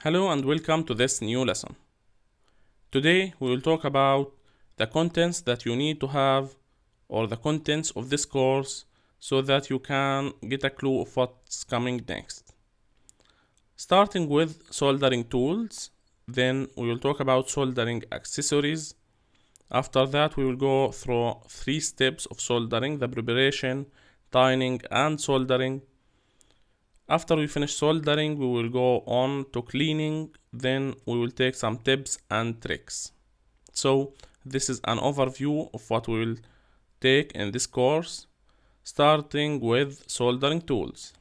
Hello and welcome to this new lesson. Today we will talk about the contents that you need to have or the contents of this course so that you can get a clue of what's coming next. Starting with soldering tools, then we will talk about soldering accessories. After that we will go through 3 steps of soldering: the preparation, tiling and soldering. After we finish soldering, we will go on to cleaning, then we will take some tips and tricks. So this is an overview of what we will take in this course, starting with soldering tools.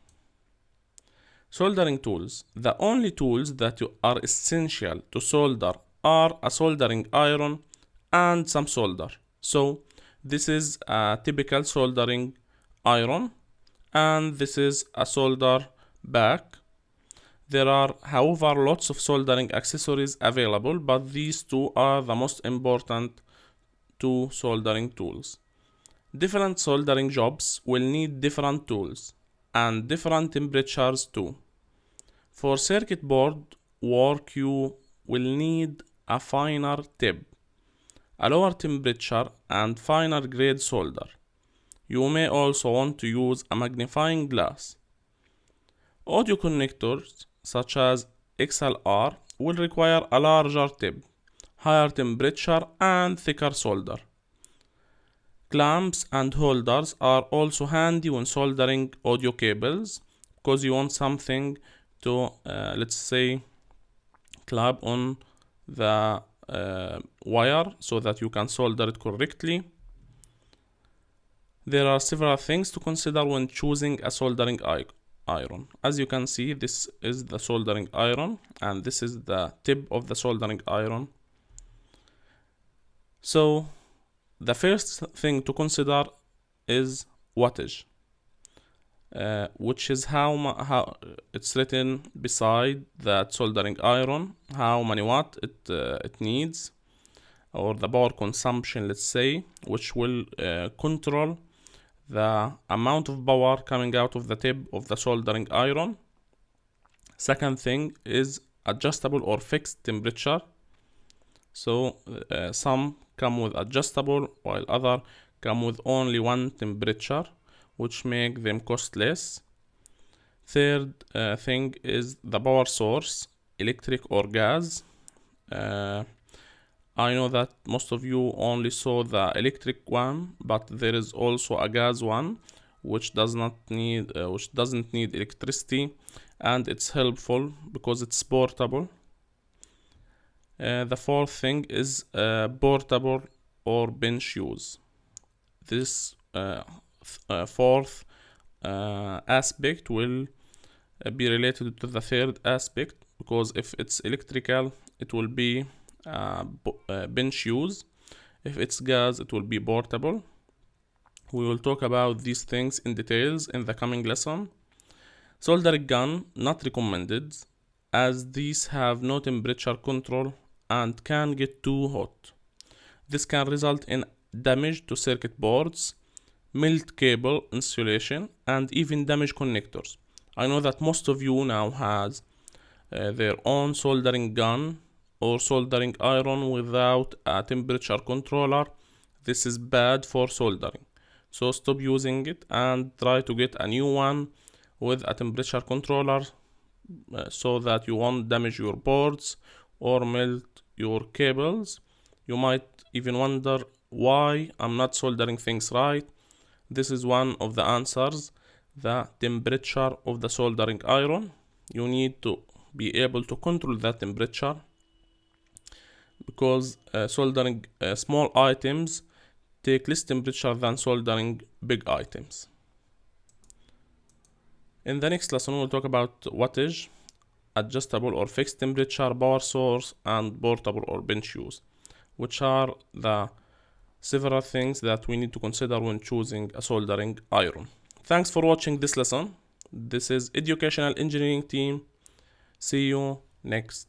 Soldering tools. The only tools that are essential to solder are a soldering iron and some solder. So this is a typical soldering iron and this is a solder back. There are, however, lots of soldering accessories available, but these two are the most important two soldering tools. Different soldering jobs will need different tools and different temperatures too. For circuit board work you will need a finer tip, a lower temperature and finer grade solder. You may also want to use a magnifying glass. Audio connectors such as XLR will require a larger tip, higher temperature and thicker solder. Clamps and holders are also handy when soldering audio cables because you want something to, let's say, clamp on the wire so that you can solder it correctly. There are several things to consider when choosing a soldering iron. As you can see, this is the soldering iron and this is the tip of the soldering iron. So the first thing to consider is wattage, which is how it's written beside that soldering iron, how many watt it needs, or the power consumption, let's say, which will control the amount of power coming out of the tip of the soldering iron. Second thing is adjustable or fixed temperature. So some come with adjustable while other come with only one temperature, which make them cost less. Third thing is the power source, electric or gas. I know that most of you only saw the electric one, but there is also a gas one which doesn't need electricity, and it's helpful because it's portable. The fourth thing is portable or bench use. This fourth aspect will be related to the third aspect, because if it's electrical it will be bench use. If it's gas it will be portable. We will talk about these things in details in the coming lesson. Soldering gun not recommended, as these have no temperature control and can get too hot. This can result in damage to circuit boards, melt cable insulation, and even damage connectors. I know that most of you now has their own soldering gun or soldering iron without a temperature controller. This is bad for soldering, so stop using it and try to get a new one with a temperature controller so that you won't damage your boards or melt your cables. You might even wonder why I'm not soldering things right. This is one of the answers: the temperature of the soldering iron. You need to be able to control that temperature, because soldering small items take less temperature than soldering big items. In the next lesson we'll talk about wattage, adjustable or fixed temperature, power source, and portable or bench use, which are the several things that we need to consider when choosing a soldering iron. Thanks for watching this lesson. This is Educational Engineering Team. See you next